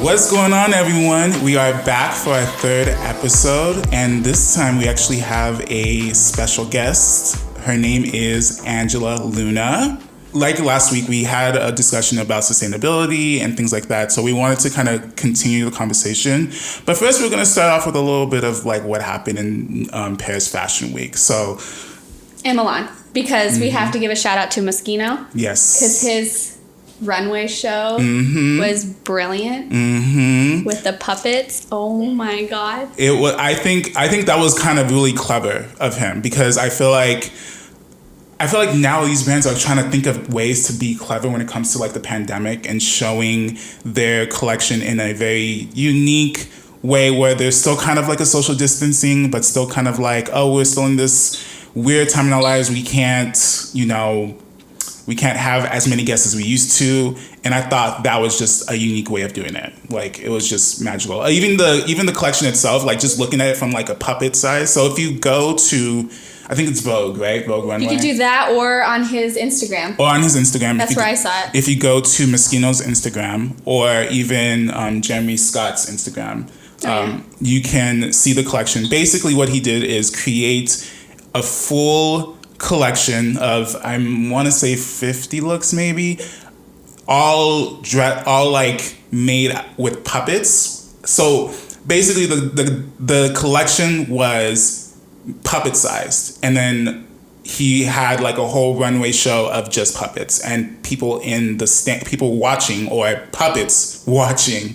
What's going on, everyone? We are back for our third episode, and this time we actually have a special guest. Her name is Angela Luna. Like last week, we had a discussion about sustainability and things like that, so we wanted to kind of continue the conversation. But first, we're going to start off with a little bit of like what happened in Paris Fashion Week. So, in Milan, because we have to give a shout out to Moschino. Yes. Because his runway show was brilliant with the puppets. Oh my god! It was. I think that was kind of really clever of him, because I feel like now these brands are trying to think of ways to be clever when it comes to like the pandemic and showing their collection in a very unique way where there's still kind of like a social distancing, but still kind of like, oh, we're still in this weird time in our lives. We can't have as many guests as we used to. And I thought that was just a unique way of doing it. Like, it was just magical. Even the collection itself, like just looking at it from like a puppet size. So if you go to, I think it's Vogue, right? Vogue Runway. You could do that or on his Instagram. That's where I saw it. If you go to Moschino's Instagram or even Jeremy Scott's Instagram, you can see the collection. Basically what he did is create a full collection of, I want to say 50 looks maybe, all like made with puppets. So basically the collection was puppet sized, and then he had like a whole runway show of just puppets and people in the people watching, or puppets watching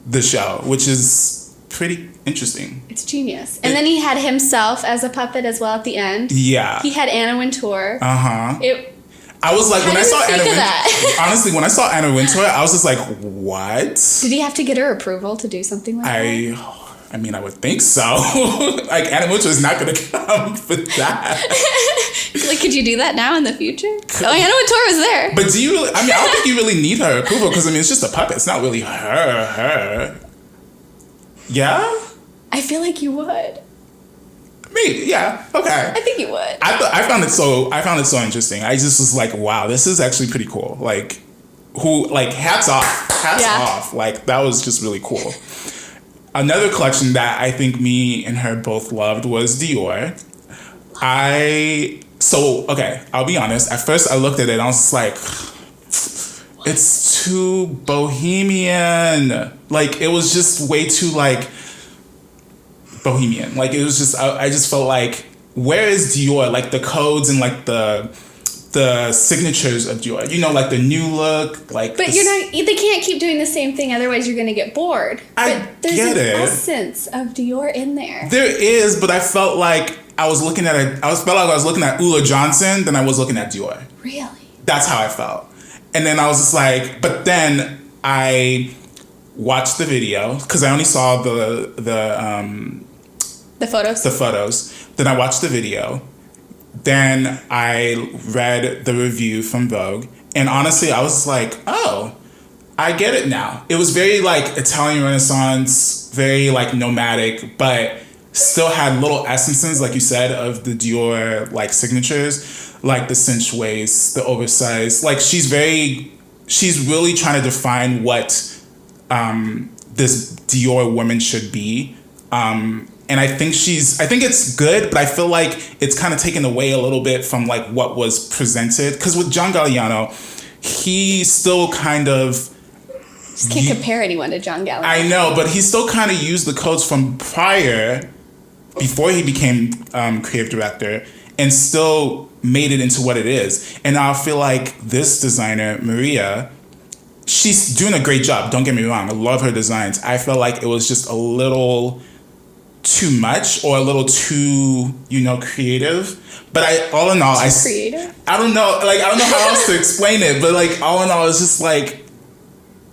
the show, which is pretty interesting. It's genius. And then he had himself as a puppet as well at the end. Yeah. He had Anna Wintour. I was like, when I saw Anna Wintour, honestly, when I saw Anna Wintour, I was just like, what? Did he have to get her approval to do something like that? I mean, I would think so. Like, Anna Wintour is not going to come for that. Like, could you do that now in the future? Oh, Anna Wintour was there. But do you really, I don't think you really need her approval, because, it's just a puppet. It's not really her. Yeah? I feel like you would. Maybe, yeah, okay. I think you would. I found it so interesting. I just was like, wow, this is actually pretty cool. Like, hats off. Like, that was just really cool. Another collection that I think me and her both loved was Dior. I'll be honest. At first I looked at it and I was just like, it's too bohemian. Like, it was just way too like bohemian. Like, it was just, I just felt like, where is Dior? Like the codes and like the signatures of Dior, like the new look, like. But they can't keep doing the same thing, otherwise you're gonna get bored. But there's an essence of Dior in there. There is, but I felt like I was looking at Ulla Johnson than I was looking at Dior. Really? That's how I felt. And then I was just like, but then I watched the video, because I only saw the photos. The photos. Then I watched the video. Then I read the review from Vogue, and honestly, I was like, oh, I get it now. It was very like Italian Renaissance, very like nomadic, but still had little essences, like you said, of the Dior like signatures, like the cinch waist, the oversized. Like, she's really trying to define what this Dior woman should be. And I think it's good, but I feel like it's kind of taken away a little bit from like what was presented. Because with John Galliano, he still kind of... Just can't compare anyone to John Galliano. I know, but he still kind of used the codes from prior, before he became creative director, and still made it into what it is. And I feel like this designer, Maria, she's doing a great job. Don't get me wrong. I love her designs. I feel like it was just a little too much, or a little too, creative. But all in all, creative? I don't know. Like, I don't know how else to explain it. But like, all in all, it's just like,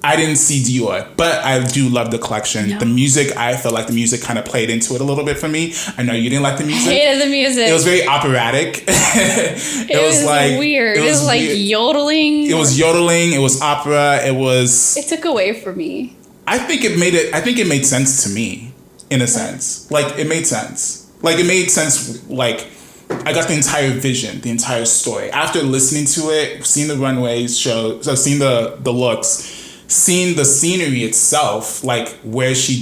I didn't see Dior, but I do love the collection. No. The music, I felt like the music kind of played into it a little bit for me. I know you didn't like the music. I hated the music. It was very operatic. It was like weird. It was like yodeling. It was yodeling. It was opera. It took away from me. I think it made sense to me. In a sense. Like, it made sense. Like, it made sense, like, I got the entire vision, the entire story. After listening to it, seeing the runways show, so seeing the looks, seeing the scenery itself, like where she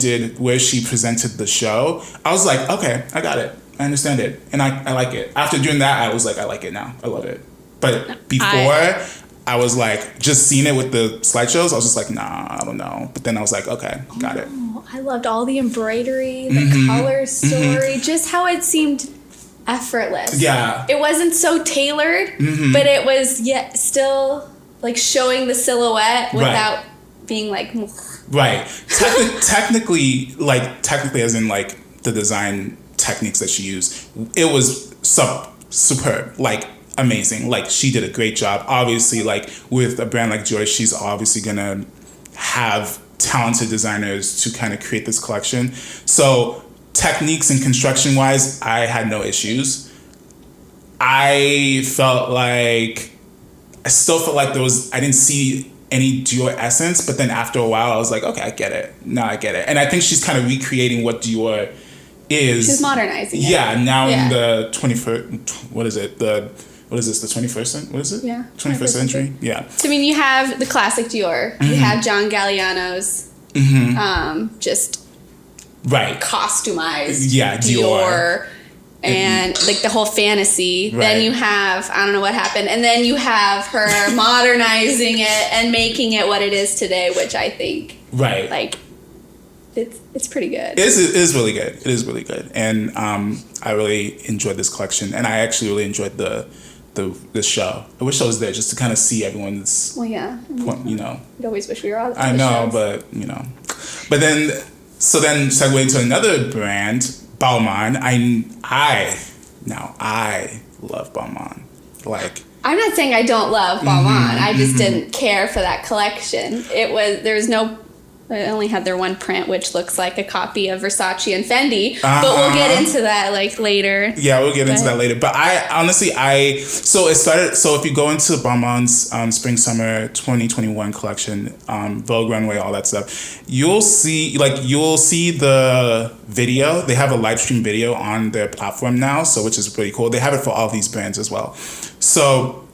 presented the show, I was like, okay, I got it. I understand it. And I like it. After doing that, I was like, I like it now. I love it. But before, I was like, just seeing it with the slideshows, I was just like, nah, I don't know. But then I was like, okay, got it. I loved all the embroidery, the color story, just how it seemed effortless. Yeah. It wasn't so tailored, but it was yet still like showing the silhouette without being like... Right. Technically as in like the design techniques that she used, it was superb, like amazing. Like she did a great job. Obviously, like with a brand like Joy, she's obviously gonna have talented designers to kind of create this collection. So techniques and construction wise, I had no issues. I still felt like I didn't see any Dior essence, but then after a while I was like, okay, I get it. Now I get it. And I think she's kind of recreating what Dior is. She's modernizing it. Yeah, now in the 21st, what is it? The 21st century? What is it? Yeah. 21st century? Yeah. So, I mean, you have the classic Dior. You have John Galliano's just costumized Dior. And like the whole fantasy. Right. Then you have, I don't know what happened. And then you have her modernizing it and making it what it is today, which I think like it's pretty good. It is really good. It is really good. And I really enjoyed this collection. And I actually really enjoyed the show. I wish I was there just to kind of see everyone's point, you know. I'd always wish we were all I know, shows. But you know. But then segue to another brand, Balmain. I love Balmain. Like, I'm not saying I don't love Balmain. I just didn't care for that collection. I only had their one print, which looks like a copy of Versace and Fendi. But we'll get into that like later. Yeah, we'll get into that later. But so if you go into Balmain's Spring Summer 2021 collection, Vogue Runway, all that stuff, you'll see the video. They have a live stream video on their platform now, so which is pretty cool. They have it for all these brands as well. So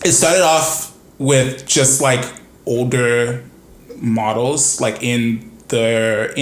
it started off with just like older models, like wearing their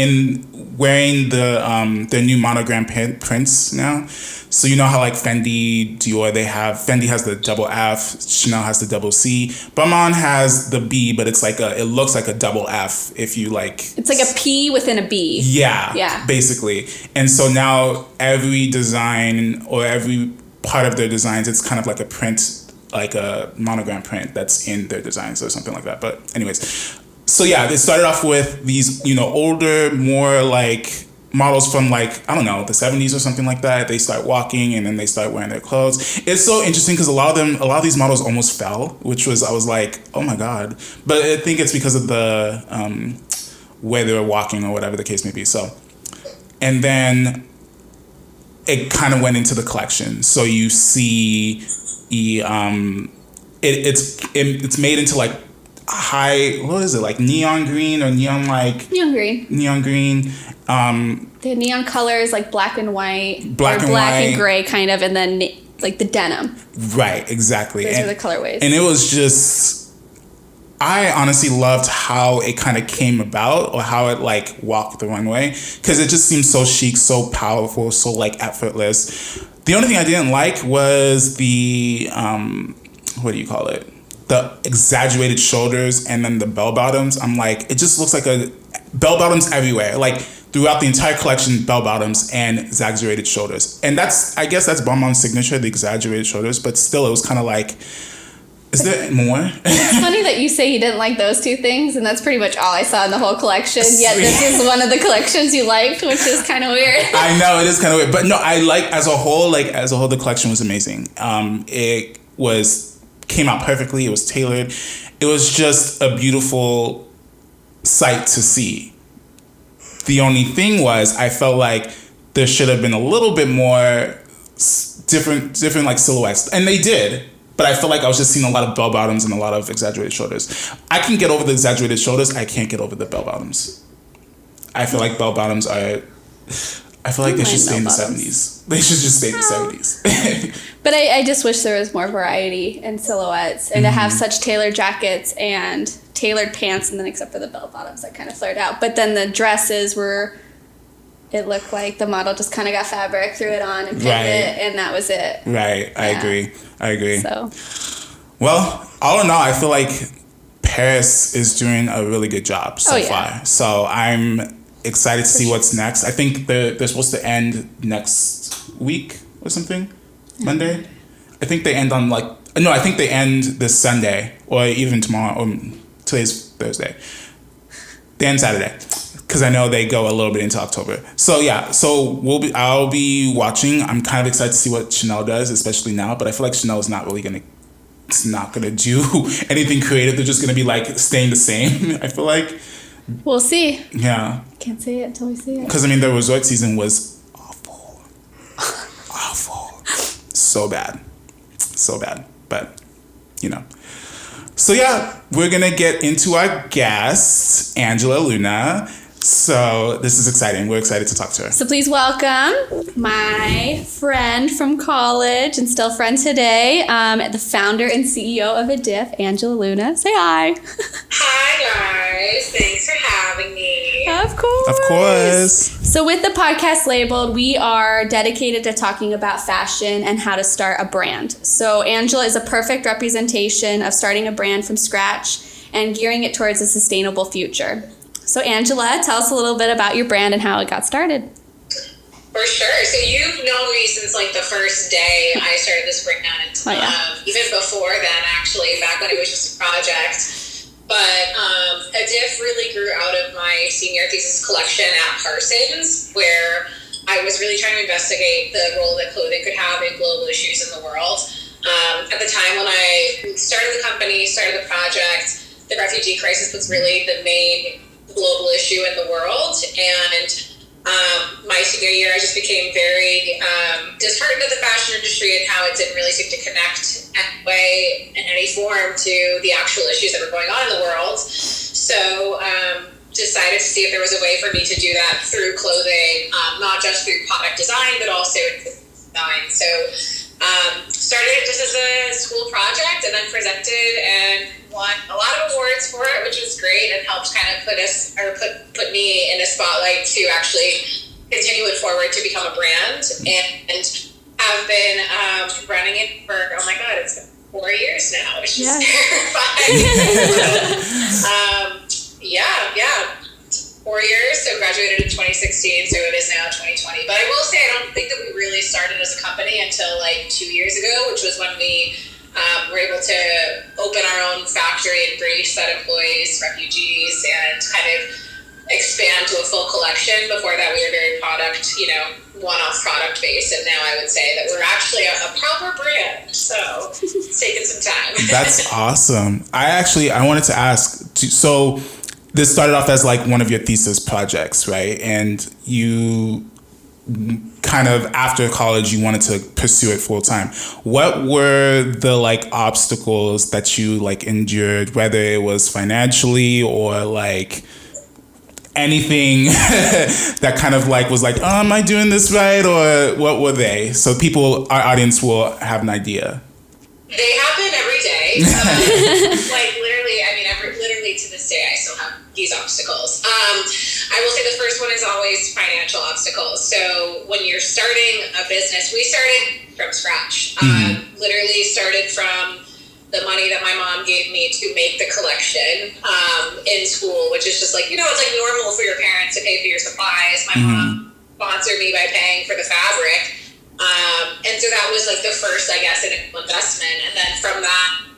new monogram prints now. So you know how like Fendi, Dior, Fendi has the double F, Chanel has the double C. Balmain has the B, but it looks like a double F if you like. It's like a P within a B. Yeah. Basically. And so now every design or every part of their designs, it's kind of like a print, like a monogram print that's in their designs or something like that. But anyways. So yeah, they started off with these, older, more like models from like, I don't know, the 70s or something like that. They start walking and then they start wearing their clothes. It's so interesting because a lot of these models almost fell, I was like, oh my God. But I think it's because of the way they were walking or whatever the case may be. So, and then it kind of went into the collection. So you see, it's made into like what is it, like neon green or neon green. The neon colors like black and white, black and gray kind of, and then like the denim. Right, exactly. Those are the colorways. And it was just, I honestly loved how it kind of came about, or how it like walked the runway, because it just seemed so chic, so powerful, so like effortless. The only thing I didn't like was the what do you call it? The exaggerated shoulders and then the bell bottoms. I'm like, it just looks like bell bottoms everywhere. Like throughout the entire collection, bell bottoms and exaggerated shoulders. And I guess that's Balmain's signature, the exaggerated shoulders. But still, it was kind of like, is there more? It's funny that you say you didn't like those two things, and that's pretty much all I saw in the whole collection. Yet this is one of the collections you liked, which is kind of weird. I know, it is kind of weird. But no, I like, as a whole, the collection was amazing. It came out perfectly. It was tailored. It was just a beautiful sight to see. The only thing was, I felt like there should have been a little bit more different like silhouettes, and they did. But I felt like I was just seeing a lot of bell bottoms and a lot of exaggerated shoulders. I can get over the exaggerated shoulders. I can't get over the bell bottoms. I feel like bell bottoms are I feel like they should stay in the 70s. They should just stay in the 70s. But I just wish there was more variety in silhouettes, and to have such tailored jackets and tailored pants, and then except for the bell bottoms that kind of flared out. But then the dresses were, it looked like the model just kind of got fabric, threw it on, and pinned it, and that was it. Right. I agree. So, well, all in all, I feel like Paris is doing a really good job so far. So I'm excited to see what's next. I think they're supposed to end next week or something, Monday. I think they end on I think they end this Sunday or even tomorrow. Or today's Thursday. They end Saturday because I know they go a little bit into October. So yeah, I'll be watching. I'm kind of excited to see what Chanel does, especially now. But I feel like Chanel is not really gonna do anything creative. They're just gonna be staying the same. I feel like. We'll see. Yeah. Can't say it until we see it. Because, the resort season was awful. Awful. So bad. But, So, yeah, we're going to get into our guest, Angela Luna. So, this is exciting. We're excited to talk to her. So, please welcome my friend from college and still friend today, the founder and CEO of ADIFF, Angela Luna. Say hi. Hi, guys. Thanks for having me. Of course. So with the podcast labeled, we are dedicated to talking about fashion and how to start a brand. So Angela is a perfect representation of starting a brand from scratch and gearing it towards a sustainable future. So Angela, tell us a little bit about your brand and how it got started. For sure. So you've known me since the first day I started this brand. Even before then, actually, back when it was just a project. But ADIFF really grew out of my senior thesis collection at Parsons, where I was really trying to investigate the role that clothing could have in global issues in the world. At the time when I started the company, started the project, the refugee crisis was really the main global issue in the world. And my senior year, I just became very disheartened at the fashion industry and how it didn't really seem to connect in any form to the actual issues that were going on in the world. So decided to see if there was a way for me to do that through clothing, not just through product design, but also in design. So started it just as a school project and then presented and won a lot of awards for it, which was great and helped kind of put me in a spotlight to actually continue it forward to become a brand, and have been running it for, oh my God, it's been 4 years now, which is terrifying. 4 years, so graduated in 2016, so it is now 2020. But I will say, I don't think that we really started as a company until 2 years ago, which was when we were able to open our own factory in Greece that employs refugees and kind of expand to a full collection. Before that, we were very one-off product based, and now I would say that we're actually a proper brand. So it's taken some time. That's awesome. I wanted to ask, so this started off as one of your thesis projects, right? And you kind of after college, you wanted to pursue it full time. What were the obstacles that you endured, whether it was financially or anything that kind of was oh, am I doing this right? Or what were they? So our audience will have an idea. They happen every day. Literally to this day, I still have these obstacles. I will say the first one is always financial obstacles. So when you're starting a business, we started from scratch. Literally started from the money that my mom gave me to make the collection in school, which is just it's normal for your parents to pay for your supplies. My mom sponsored me by paying for the fabric. And so that was the first, I guess, initial investment. And then from that,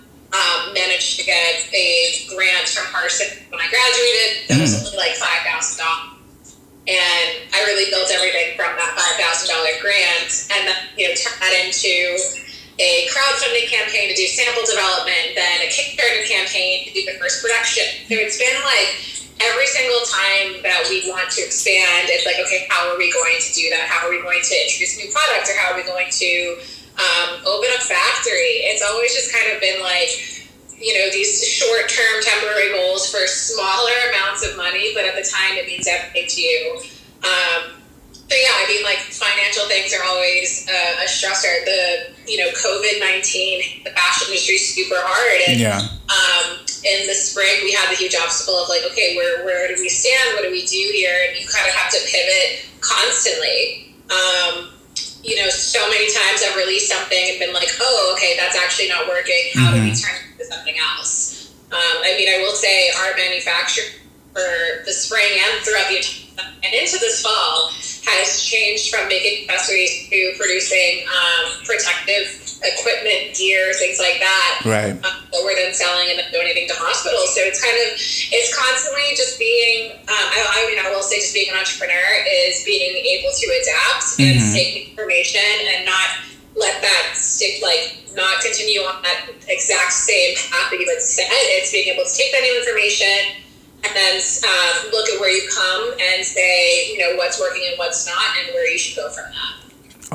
managed to get a grant from Parsons when I graduated. That was only $5,000. And I really built everything from that $5,000 grant, and then turned that into a crowdfunding campaign to do sample development, then a Kickstarter campaign to do the first production. So it's been every single time that we want to expand, it's okay, how are we going to do that? How are we going to introduce new products, or how are we going to open a factory? It's always just kind of been these short-term temporary goals for smaller amounts of money, but at the time it means everything to you. So yeah, I mean, like financial things are always a stressor. COVID-19, the fashion industry super hard, and in the spring we had the huge obstacle of like, okay, where do we stand? What do we do here? And you kind of have to pivot constantly. So many times I've released something and been like, oh, okay, that's actually not working. How do we turn it into something else? I will say our manufacturer for the spring and throughout and into this fall has changed from making accessories to producing protective equipment, gear, things like that. Right. That we're then selling and then donating to hospitals. So it's constantly just being, I will say just being an entrepreneur is being able to adapt and take information and not let that stick, like not continue on that exact same path that you had set. It's being able to take that new information and then look at where you come and say, what's working and what's not, and where you should go from that.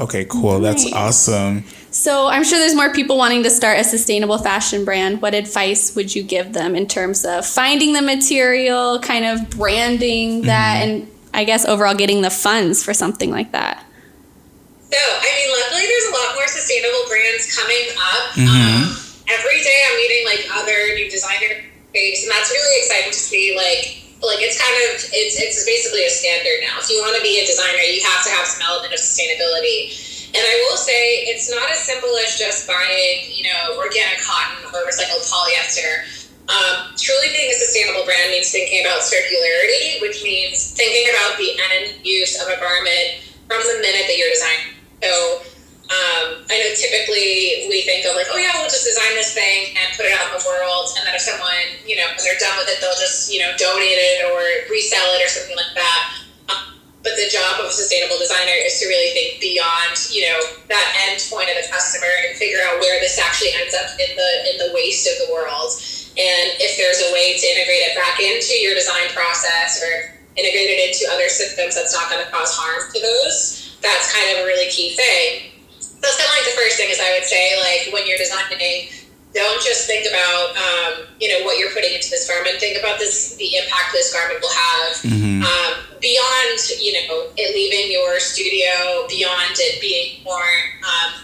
Okay, cool. Nice. That's awesome. So I'm sure there's more people wanting to start a sustainable fashion brand. What advice would you give them in terms of finding the material, kind of branding that, and I guess overall getting the funds for something like that? So, luckily there's a lot more sustainable brands coming up. Every day I'm meeting like other new designer space, and that's really exciting to see. Like it's basically a standard now. If you want to be a designer, you have to have some element of sustainability. And I will say it's not as simple as just buying, organic cotton or recycled polyester. Truly being a sustainable brand means thinking about circularity, which means thinking about the end use of a garment from the minute that you're designing. So I know typically we think of like, oh yeah, we'll just design this thing and put it out in the world, and then if someone, when they're done with it, they'll just, donate it or resell it or something like that. But the job of a sustainable designer is to really think beyond, that end point of the customer and figure out where this actually ends up in the waste of the world. And if there's a way to integrate it back into your design process or integrate it into other systems that's not going to cause harm to those, that's kind of a really key thing. That's kind of like the first thing is I would say, like, when you're designing, don't just think about, what you're putting into this garment. Think about the impact this garment will have beyond, it leaving your studio, beyond it being worn,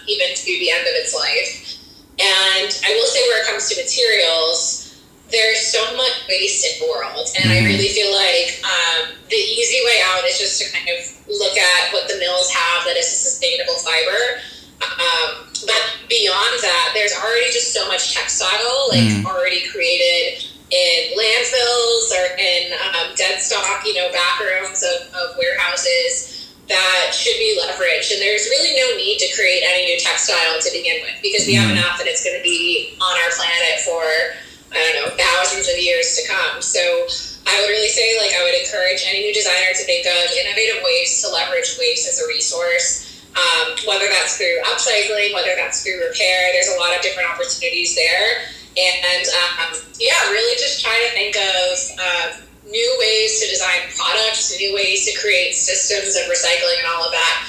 even to the end of its life. And I will say where it comes to materials, there's so much waste in the world. And I really feel like the easy way out is just to kind of look at what the mills have that is a sustainable fiber. But beyond that, there's already just so much textile, already created in landfills or in dead stock, back rooms of warehouses that should be leveraged. And there's really no need to create any new textile to begin with, because we have enough and it's going to be on our planet for, thousands of years to come. So I would really say, I would encourage any new designer to think of innovative ways to leverage waste as a resource. Whether that's through upcycling, whether that's through repair, there's a lot of different opportunities there. And really just try to think of new ways to design products, new ways to create systems of recycling and all of that.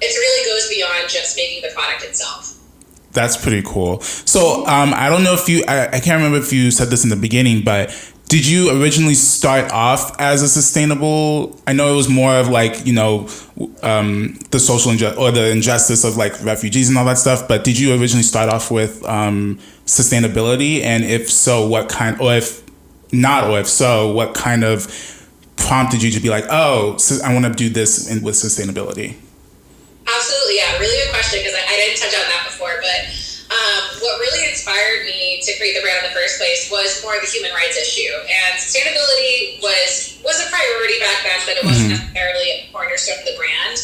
It really goes beyond just making the product itself. That's pretty cool. So I don't know if I can't remember if you said this in the beginning, but did you originally start off as a sustainable? I know it was more of the social or the injustice of refugees and all that stuff. But did you originally start off with sustainability? And if so, what kind? Or if not, or if so, what kind of prompted you to be like, oh, so I want to do this with sustainability? Absolutely, yeah, really good question, because I didn't touch on that before, but what really inspired me to create the brand in the first place was more the human rights issue. And sustainability was a priority back then, but it wasn't necessarily a cornerstone of the brand.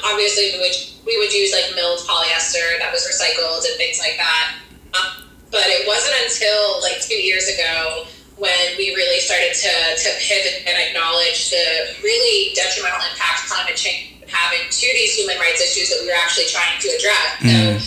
Obviously, we would use milled polyester that was recycled and things like that. But it wasn't until 2 years ago when we really started to pivot and acknowledge the really detrimental impact climate change having to these human rights issues that we were actually trying to address. So,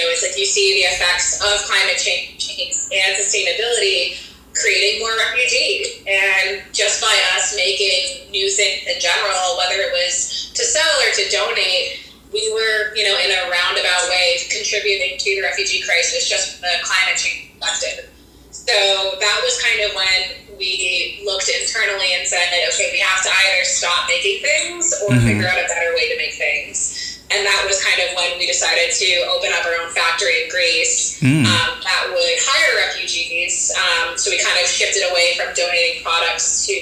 it's you see the effects of climate change and sustainability creating more refugees. And just by us making new things in general, whether it was to sell or to donate, we were, in a roundabout way contributing to the refugee crisis just from the climate change perspective. So that was kind of when we looked internally and said, okay, we have to either stop making things or figure out a better way to make things. And that was kind of when we decided to open up our own factory in Greece that would hire refugees. So we kind of shifted away from donating products to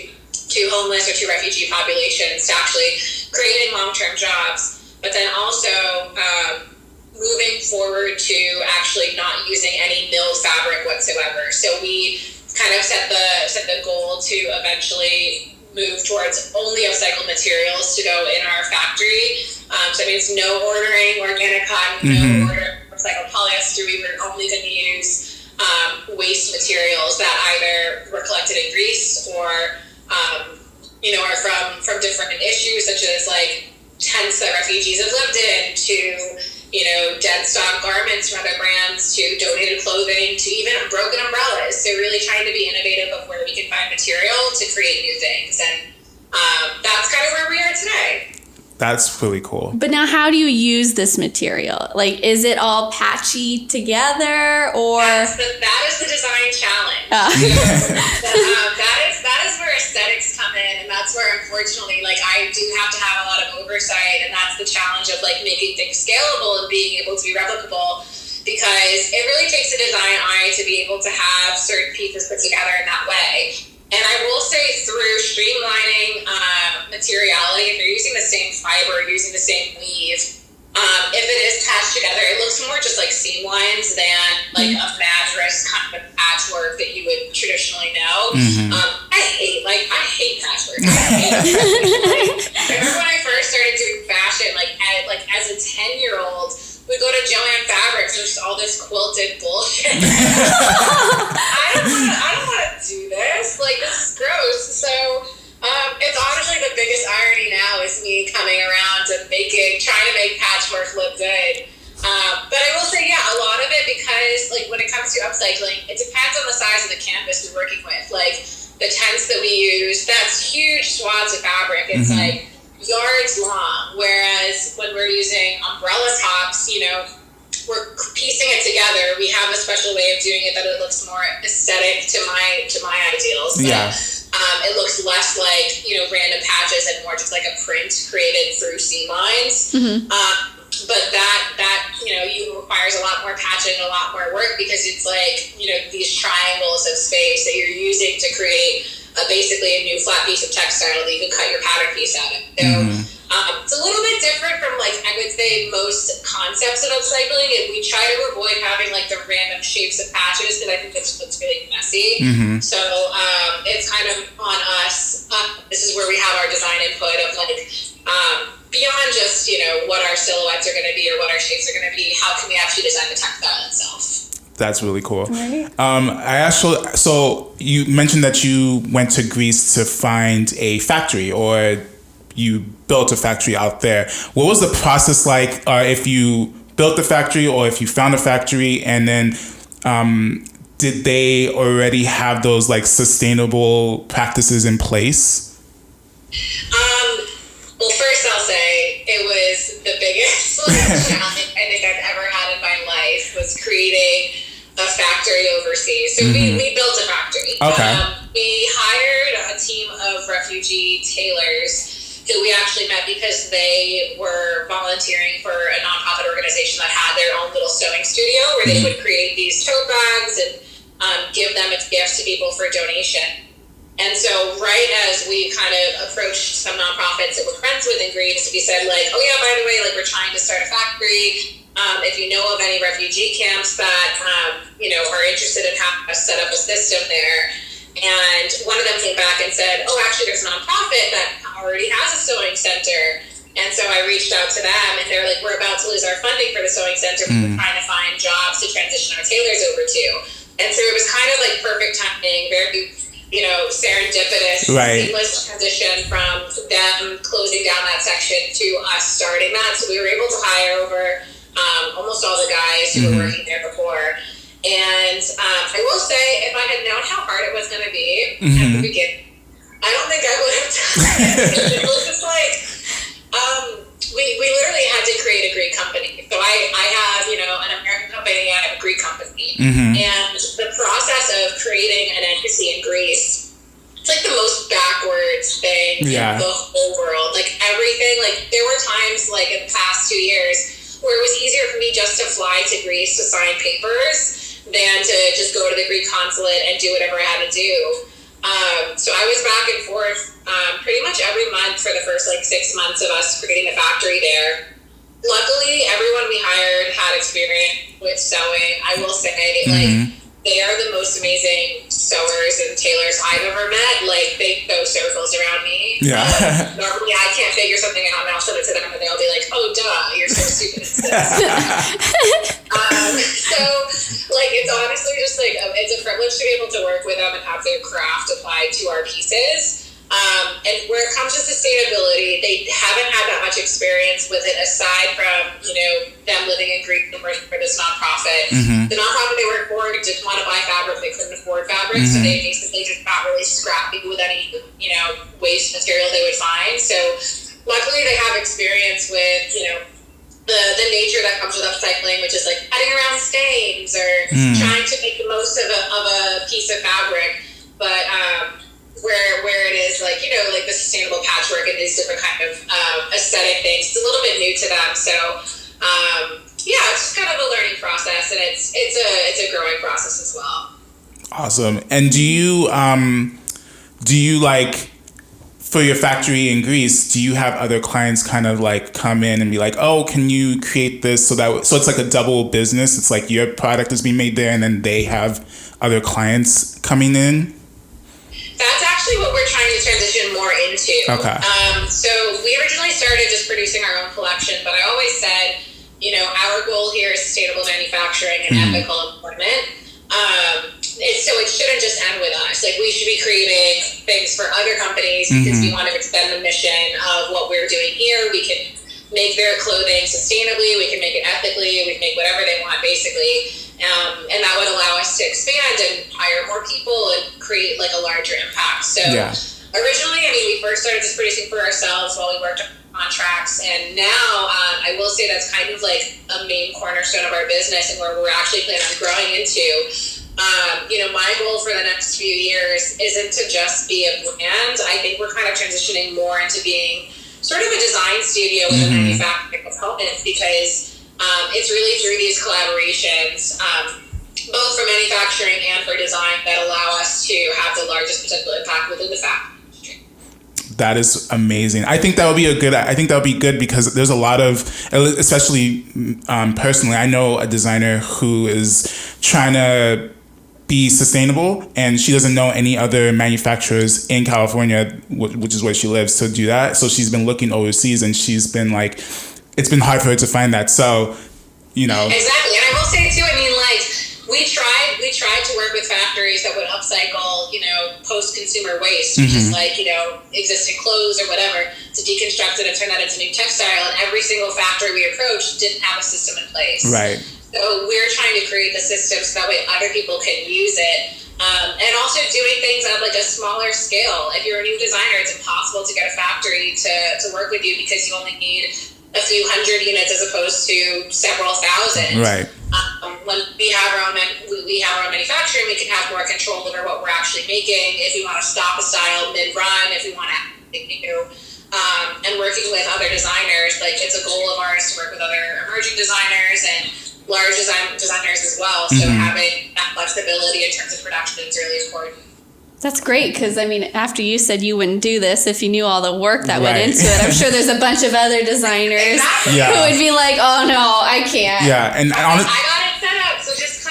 homeless or to refugee populations to actually creating long-term jobs, but then also moving forward to actually not using any milled fabric whatsoever. So we kind of set the goal to eventually move towards only upcycled materials to go in our factory. So that means no ordering organic cotton, no ordering recycled polyester. We were only going to use waste materials that either were collected in Greece or are from different issues, such as like tents that refugees have lived in, to dead stock garments from other brands, to donated clothing, to even broken umbrellas. So really trying to be innovative of where we can find material to create new things. And that's kind of where we are today. That's really cool. But now how do you use this material? Like, is it all patchy together, or? That is the design challenge. That is where aesthetics come in, and that's where, unfortunately, like, I do have to have a lot of oversight, and that's the challenge of, like, making things scalable and being able to be replicable, because it really takes a design eye to be able to have certain pieces put together in that way. And I will say, through streamlining materiality, if you're using the same fiber, using the same weave, if it is patched together, it looks more just like seam lines than like a mattress kind of patchwork that you would traditionally know. I hate patchwork. I remember when I first started doing fashion, as a 10-year-old, we go to Joanne Fabrics, there's just all this quilted bullshit. I don't want to do this. Like, this is gross. So it's honestly the biggest irony now is me coming around to trying to make patchwork look good. But I will say, yeah, a lot of it, because like when it comes to upcycling, it depends on the size of the canvas we're working with. Like the tents that we use, that's huge swaths of fabric. It's like yards long, whereas when we're using umbrella tops, we're piecing it together. We have a special way of doing it that it looks more aesthetic to my ideals. Yeah. It looks less like random patches and more just like a print created through seam lines. But that requires a lot more patching, a lot more work, because it's like these triangles of space that you're using to create basically a new flat piece of textile that you can cut your pattern piece out of. So it's a little bit different from, like, I would say, most concepts of upcycling. And we try to avoid having like the random shapes of patches, because I think this looks really messy. So it's kind of on us. This is where we have our design input of like beyond just what our silhouettes are going to be or what our shapes are going to be. How can we actually design the textile itself? That's really cool. So you mentioned that you went to Greece to find a factory, or you built a factory out there. What was the process like, if you built the factory or if you found a factory, and then did they already have those like sustainable practices in place? Well, first I'll say it was the biggest challenge I think I've ever had in my life, was creating a factory overseas. So we built a factory. Okay. We hired a team of refugee tailors who we actually met because they were volunteering for a nonprofit organization that had their own little sewing studio where they would create these tote bags and give them as gifts to people for donation. And so right as we kind of approached some nonprofits that we're friends with in Greece, we said like, oh yeah, by the way, like we're trying to start a factory. If you know of any refugee camps that, are interested in having us set up a system there. And one of them came back and said, oh, actually there's a nonprofit that already has a sewing center. And so I reached out to them, and they're like, we're about to lose our funding for the sewing center. We're trying to find jobs to transition our tailors over to. And so it was kind of like perfect timing, very serendipitous, seamless transition from them closing down that section to us starting that. So we were able to hire over almost all the guys who were working there before. And I will say, if I had known how hard it was going to be at the beginning, I don't think I would have done it. It was just like, we literally had to create a Greek company. So I have, an American company, I have a Greek company. And the process of creating an entity in Greece, it's like the most backwards thing in the whole world. Like every everything. Like, there were times, like, in the past 2 years where it was easier for me just to fly to Greece to sign papers than to just go to the Greek consulate and do whatever I had to do. So I was back and forth pretty much every month for the first, like, 6 months of us creating the factory there. Luckily, everyone we hired had experience with sewing. I will say, like, they are the most amazing sewers and tailors I've ever met. Like, they sew circles around me. Yeah. Normally, I can't figure something out, and I'll show it to them, and they'll be like, "Oh, duh, you're so stupid." So, like, it's honestly just like it's a privilege to be able to work with them and have their craft applied to our pieces. And where it comes to sustainability, they haven't had that much experience with it aside from, you know, them living in Greece and working for this nonprofit. The nonprofit they work for didn't want to buy fabric, they couldn't afford fabric, so they basically just got really scrappy with any, you know, waste material they would find. So luckily they have experience with, you know, the nature that comes with upcycling, which is like cutting around stains or trying to make the most of a piece of fabric. But where it is like, you know, like the sustainable patchwork and these different kind of aesthetic things, it's a little bit new to them. So yeah, it's just kind of a learning process, and it's a growing process as well. Awesome. And do you like, for your factory in Greece, do you have other clients kind of like come in and be like, oh, can you create this so it's like a double business? It's like your product is being made there and then they have other clients coming in? That's actually what we're trying to transition more into. Okay. So we originally started just producing our own collection, but I always said, you know, our goal here is sustainable manufacturing and ethical employment. So it shouldn't just end with us. Like, we should be creating things for other companies because we want to extend the mission of what we're doing here. We can make their clothing sustainably. We can make it ethically. We can make whatever they want, basically. And that would allow us to expand and hire more people and create like a larger impact. So originally, I mean, we first started just producing for ourselves while we worked on contracts. And now I will say that's kind of like a main cornerstone of our business and where we're actually planning on growing into. You know, my goal for the next few years isn't to just be a brand. I think we're kind of transitioning more into being sort of a design studio with a manufacturing component, because it's really through these collaborations, both for manufacturing and for design, that allow us to have the largest potential impact within the factory. That is amazing. I think that would be good because there's a lot of, especially personally, I know a designer who is trying to be sustainable, and she doesn't know any other manufacturers in California, which is where she lives, to do that. So she's been looking overseas, and she's been like, it's been hard for her to find that. So, you know. Exactly. And I will say too, I mean, like, we tried to work with factories that would upcycle, you know, post-consumer waste, which is like, you know, existing clothes or whatever, to deconstruct it and turn that into new textile. And every single factory we approached didn't have a system in place. Right. So we're trying to create the system so that way other people can use it. And also doing things on like a smaller scale. If you're a new designer, it's impossible to get a factory to work with you because you only need a few hundred units as opposed to several thousand. Right. When we have our own manufacturing, we can have more control over what we're actually making. If we want to stop a style mid-run, if we want to, you know, and working with other designers, like, it's a goal of ours to work with other emerging designers and large designers as well. So having that flexibility in terms of production is really important. That's great, because, I mean, after you said you wouldn't do this if you knew all the work that went into it, I'm sure there's a bunch of other designers who would be like, oh, no, I can't. Yeah, and I got it set up, so just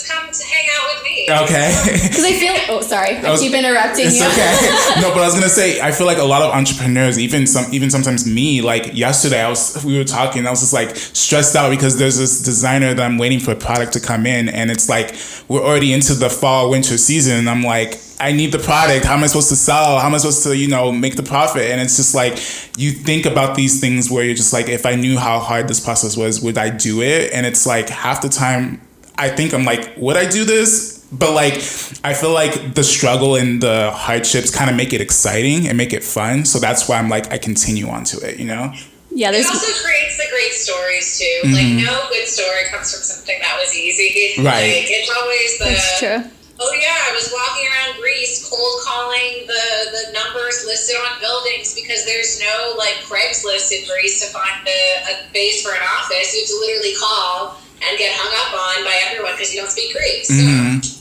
come to hang out with me. Okay. Because I feel, I keep interrupting you. It's okay. No, but I was gonna say, I feel like a lot of entrepreneurs, even sometimes me, like yesterday, we were talking, I was just like stressed out because there's this designer that I'm waiting for a product to come in, and it's like we're already into the fall winter season, and I'm like, I need the product. How am I supposed to sell? How am I supposed to, you know, make the profit? And it's just like, you think about these things where you're just like, if I knew how hard this process was, would I do it? And it's like, half the time I think I'm like, would I do this? But like, I feel like the struggle and the hardships kind of make it exciting and make it fun. So that's why I'm like, I continue on to it, you know? Yeah, it also creates the great stories too. Like, no good story comes from something that was easy. Right. Like, it's always That's true. Oh yeah, I was walking around Greece cold calling the numbers listed on buildings because there's no like Craigslist in Greece to find a base for an office. You have to literally call and get hung up on by everyone because you don't speak Greek. So it's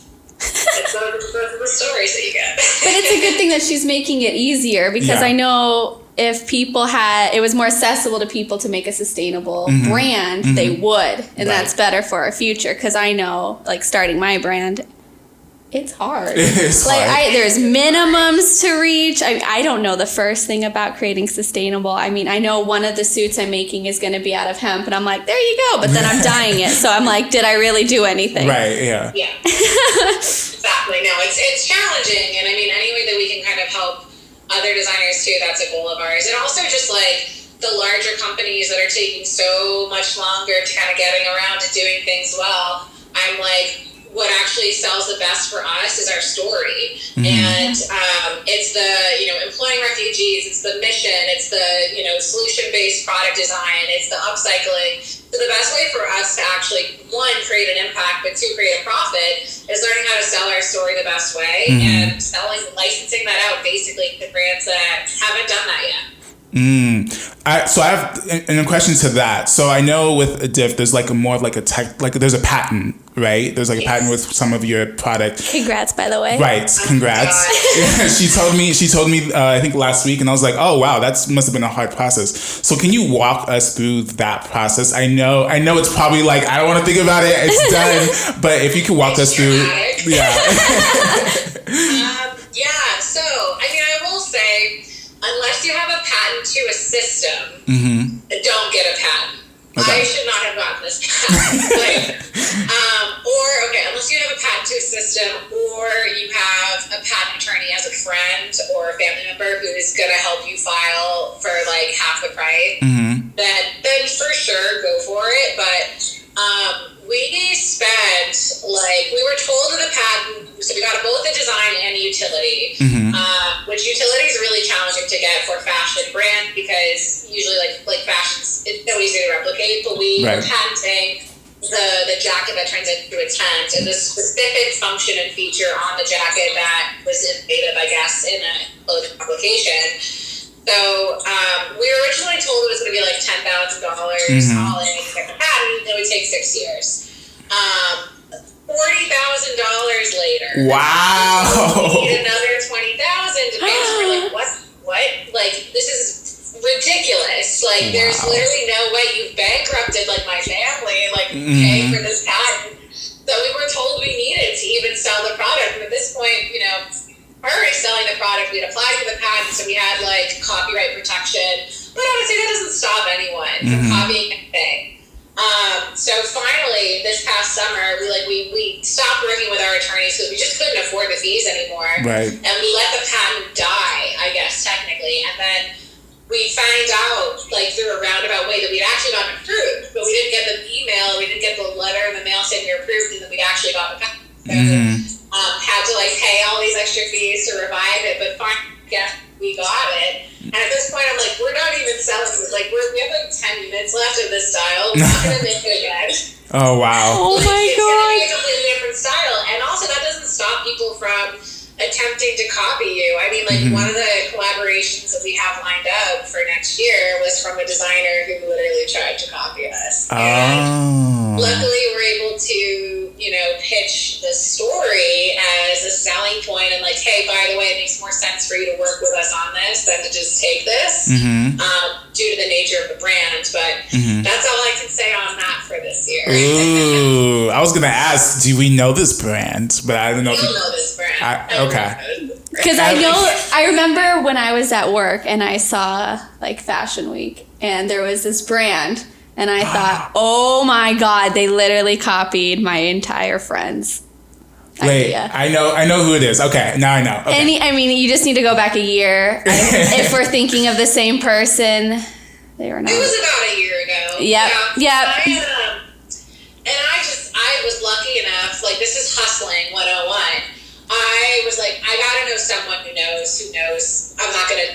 those are the stories that you get. But it's a good thing that she's making it easier because I know if people it was more accessible to people to make a sustainable brand, they would. And that's better for our future because I know, like, starting my brand, it's hard. It's like hard. there's minimums to reach. I don't know the first thing about creating sustainable. I mean, I know one of the suits I'm making is going to be out of hemp, and I'm like, there you go. But then I'm dyeing it, so I'm like, did I really do anything? Right. Yeah. Yeah. Exactly. No, it's challenging, and I mean, any way that we can kind of help other designers too, that's a goal of ours, and also just like the larger companies that are taking so much longer to kind of getting around to doing things well. I'm like, what actually sells the best for us is our story. And it's the, employing refugees, it's the mission, it's the, solution-based product design, it's the upcycling. So the best way for us to actually, one, create an impact, but two, create a profit is learning how to sell our story the best way and licensing that out basically to brands that haven't done that yet. So I have a question to that. So I know with ADIFF, there's like there's a patent, right? There's like a patent with some of your product. Congrats, by the way. Right, congrats. She told me I think last week, and I was like, oh wow, that must have been a hard process. So can you walk us through that process? I know it's probably like I don't want to think about it. It's done, but if you could walk us through, So I mean, I will say, unless you have a patent to a system, don't get a patent. Okay. I should not have gotten this patent. Unless you have a patent to a system, or you have a patent attorney as a friend or a family member who is going to help you file for like half the price, then for sure go for it. But we spent we were told in the patent, so we got both the design and utility, which utility is really challenging to get for fashion brand because usually like fashion's it's so easy to replicate, but we were patenting the jacket that turns into a tent and the specific function and feature on the jacket that was innovative, I guess, in a clothing application. So we were originally told it was going to be like $10,000 all in to get the patent. It would take 6 years. $40,000 later. Wow. We need another $20,000 to pay. So we're like, what? Like, this is ridiculous. Like, there's literally no way. You've bankrupted like my family, like paying for this patent. So we were told we needed to even sell the product. And at this point, already selling the product, we'd applied for the patent, so we had like copyright protection. But honestly, that doesn't stop anyone from copying anything. So finally, this past summer, we stopped working with our attorneys because we just couldn't afford the fees anymore. Right. And we let the patent die, I guess, technically. And then we found out, through a roundabout way, that we'd actually gotten approved, but we didn't get the email, we didn't get the letter in the mail saying we were approved, and then we actually got the patent. So, had to pay all these extra fees to revive it, but finally, we got it. And at this point, I'm like, we're not even selling this. We have 10 units left of this style. We're not going to make it again. Oh, wow. Oh, my It's God. going to be a completely different style. And also, that doesn't stop people from attempting to copy you. I mean, one of the collaborations that we have lined up for next year was from a designer who literally tried to copy us. And luckily, we're able to, pitch the story as a selling point and hey, by the way, it makes more sense for you to work with us on this than to just take this due to the nature of the brand. But that's all I can say on that for this year. Ooh, I was going to ask, do we know this brand? But I don't know. You'll know this brand. Okay. Because I remember when I was at work and I saw Fashion Week and there was this brand and I thought, oh my God, they literally copied my entire Friends idea. I know who it is. Okay, now I know. Okay. You just need to go back a year. If we're thinking of the same person, they were not. It was about a year ago. Yep. I was lucky enough, this is hustling 101. I was like, I gotta know someone who knows. I'm not gonna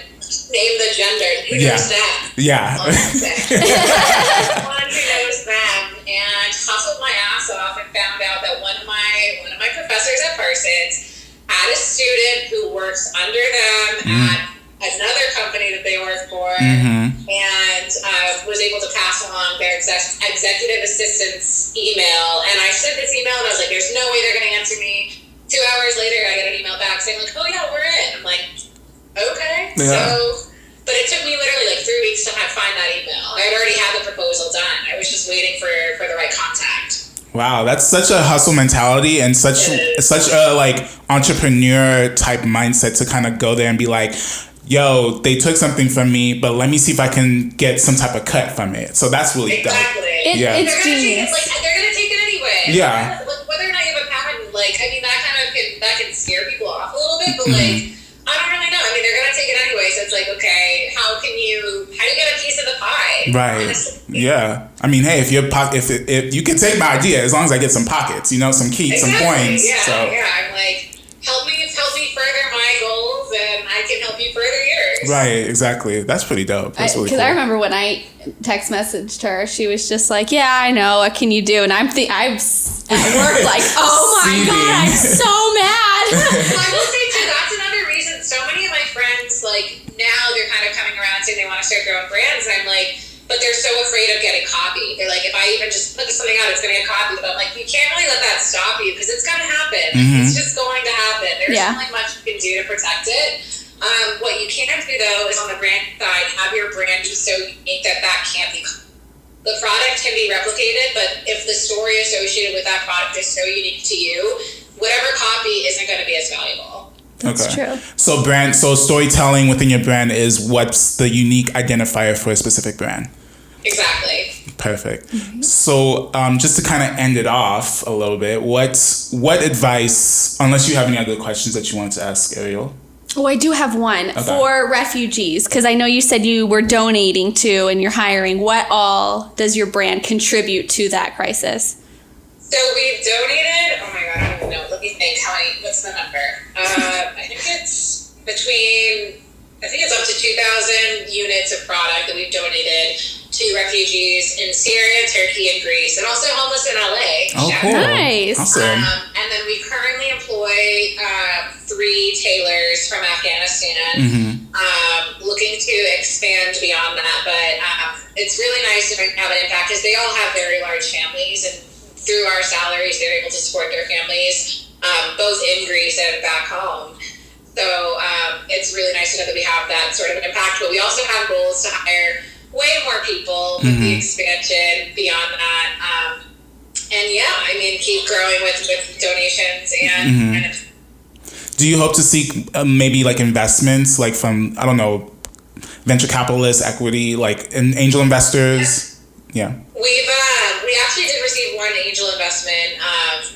name the gender. Who knows them? Yeah. Someone who knows them, and hustled my ass off and found out that one of my professors professors at Parsons had a student who works under them at another company that they work for, and was able to pass along their executive assistant's email. And I sent this email, and I was like, there's no way they're going to answer me. 2 hours later, I get an email back saying, like, oh, yeah, we're in. I'm like, okay. Yeah. So, but it took me literally like 3 weeks to find that email. I had already had the proposal done. I was just waiting for the right contact. Wow, that's such a hustle mentality and such a like entrepreneur type mindset to kind of go there and be like, yo, they took something from me, but let me see if I can get some type of cut from it. So that's really dope. Exactly. Yeah. It's genius. They're gonna take it anyway. Yeah. Whether or not you have a patent, like, I mean, that can scare people off a little bit, but like, I don't really know. I mean, they're gonna take it anyway, so it's like, okay, how do you get a piece of the pie? Right. Honestly. Yeah. I mean, hey, if you can take my idea as long as I get some pockets, some some coins. Yeah. So. Yeah. I'm like, help me further my goals, and I can help you further yours. Right. Exactly. That's pretty dope. That's really cool. Because I remember when I text messaged her, she was just like, "Yeah, I know. What can you do?" And I'm at work like, "Oh my God, I'm so mad." I will say too, that's another reason. So many of my friends, like, now they're kind of coming around saying they want to start their own brands. And I'm like, but they're so afraid of getting copied. They're like, if I even just put something out, it's going to get copied. But I'm like, you can't really let that stop you, because it's going to happen. It's just going to happen. There's only much you can do to protect it. What you can do, though, is on the brand side, have your brand be so unique that can't be. The product can be replicated, but if the story associated with that product is so unique to you, whatever copy isn't going to be as valuable. That's true. So storytelling within your brand is what's the unique identifier for a specific brand. Exactly. Perfect. So just to kind of end it off a little bit, what advice, unless you have any other questions that you wanted to ask Ariel? Oh, I do have one for refugees, because I know you said you were donating to and you're hiring. What all does your brand contribute to that crisis? So we've donated, oh my God, I don't even know. Let me think. What's the number? I think it's up to 2,000 units of product that we've donated to refugees in Syria, Turkey, and Greece, and also homeless in LA. Oh, cool. Nice. Awesome. And then we currently employ 3 tailors from Afghanistan, looking to expand beyond that. But it's really nice to have an impact, because they all have very large families, and through our salaries, they're able to support their families, both in Greece and back home. So it's really nice to know that we have that sort of an impact. But we also have goals to hire way more people with the expansion beyond that. And keep growing with donations and Do you hope to seek maybe like investments, like from, I don't know, venture capitalists, equity, like angel investors? Yeah. We actually did receive one angel investment,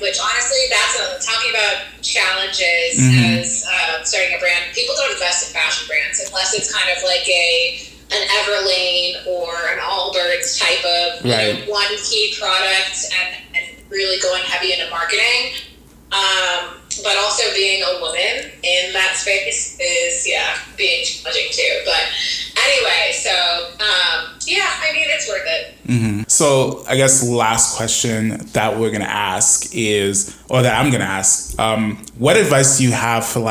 which honestly, that's talking about challenges as starting a brand. People don't invest in fashion brands unless it's kind of like an Everlane or an Allbirds type of one key product and really going heavy into marketing. But also being a woman in that space is, being challenging too. But anyway, so, it's worth it. So I guess last question that we're going to ask is, or that I'm going to ask, what advice do you have for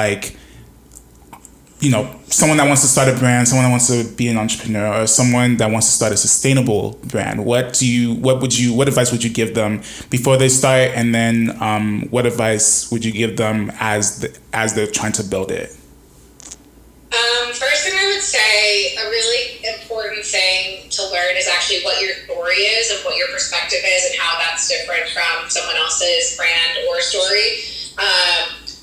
someone that wants to start a brand, someone that wants to be an entrepreneur, or someone that wants to start a sustainable brand? What advice would you give them before they start, and then what advice would you give them as they're trying to build it? First thing I would say, a really important thing to learn is actually what your story is and what your perspective is and how that's different from someone else's brand or story.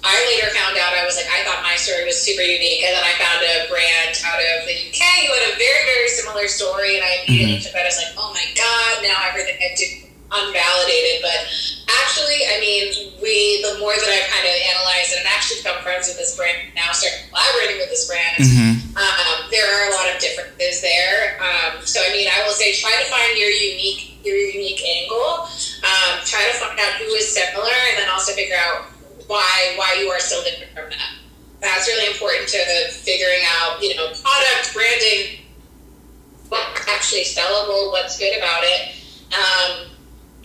I later found out, I thought my story was super unique, and then I found a brand out of the UK who had a very, very similar story, and I immediately took that as like, oh my God, now everything I do unvalidated. But actually, the more that I've kind of analyzed it and actually become friends with this brand now, start collaborating with this brand, there are a lot of differences there. So I will say, try to find your unique angle. Try to find out who is similar, and then also figure out why you are so different from that. That's really important to figuring out, product, branding, what's actually sellable, what's good about it.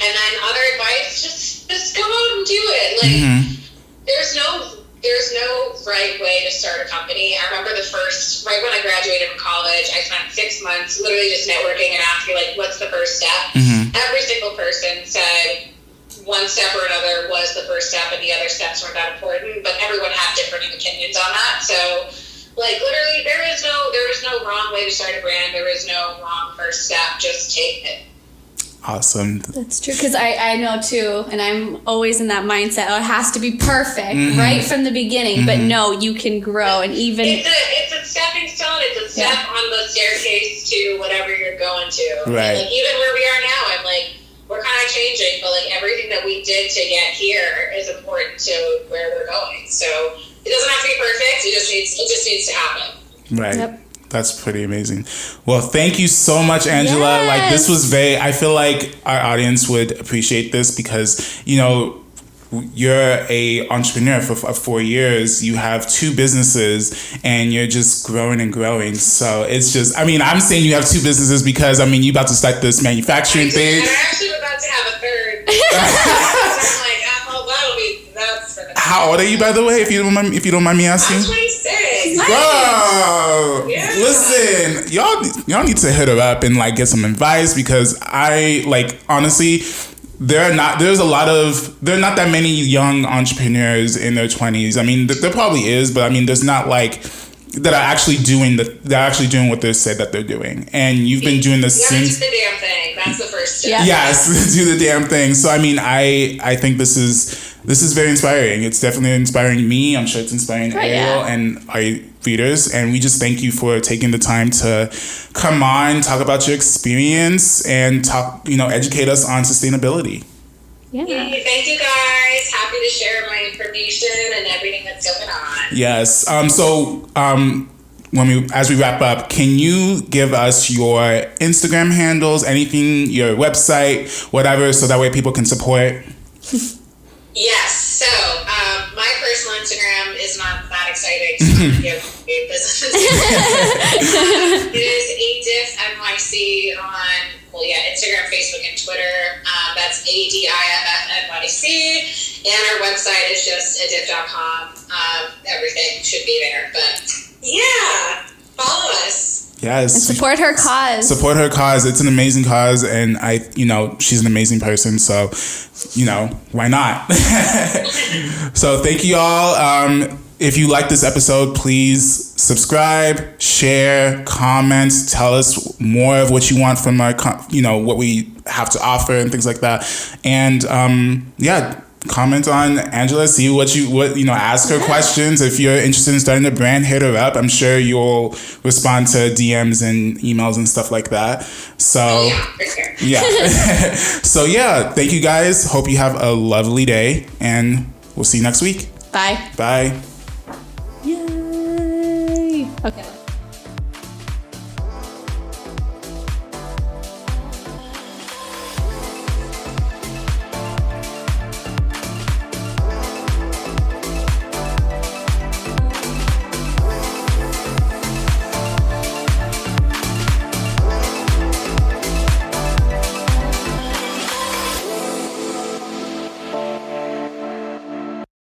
And then other advice, just go out and do it. there's no right way to start a company. I remember right when I graduated from college, I spent 6 months literally just networking and asking, like, what's the first step? Mm-hmm. Every single person said one step or another was the first step, and the other steps weren't that important, but everyone had different opinions on that. So, like, literally, there is no wrong way to start a brand. There is no wrong first step. Just take it. Awesome. That's true, because I know too, and I'm always in that mindset, oh, it has to be perfect right from the beginning, but no, you can grow, and even... It's a stepping stone, it's a step on the staircase to whatever you're going to. Right. And, like, even where we are now, I'm like, we're kind of changing, but, like, everything that we did to get here is important to where we're going. So it doesn't have to be perfect, it just needs to happen. Right. Yep. That's pretty amazing. Well, thank you so much, Angela. Yes. Like, this was I feel like our audience would appreciate this because, you know, you're a entrepreneur for 4 years. You have 2 businesses and you're just growing and growing. So it's just, I mean, I'm saying you have 2 businesses because, I mean, you're about to start this manufacturing thing. And I'm actually about to have a third. I'm like, that's for the next. How old are you, by the way, if you don't mind me asking? I'm 26. Bro, Yeah. listen, y'all need to hit her up and like get some advice because I like honestly, there are not that many young entrepreneurs in their 20s. I mean, there probably is, but I mean, there's not like that are actually doing what they said that they're doing, and you've been doing this since. Do the damn thing. That's the first step. Yeah. Yes, do the damn thing. So I mean, I think this is very inspiring. It's definitely inspiring me. I'm sure it's inspiring Ariel and our readers. And we just thank you for taking the time to come on, talk about your experience, and educate us on sustainability. Yeah. Thank you guys. Happy to share my information and everything that's going on. Yes. As we wrap up, can you give us your Instagram handles, anything, your website, whatever, so that way people can support? Yes. So my personal Instagram is not that exciting. So I'm gonna give a business. It is ADIFF NYC on Instagram, Facebook, and Twitter. That's ADIFF NYC, and our website is just adiff.com. Everything should be there, but yeah, follow us. Yes. And support her cause. Support her cause. It's an amazing cause, and she's an amazing person, so, why not? So thank you all. If you like this episode, please subscribe, share, comment, tell us more of what you want from our, what we have to offer and things like that. And comment on Angela, see ask her questions. If you're interested in starting a brand, hit her up. I'm sure you'll respond to DMs and emails and stuff like that. So So thank you guys. Hope you have a lovely day, and we'll see you next week. Bye. Bye. Yay. Okay.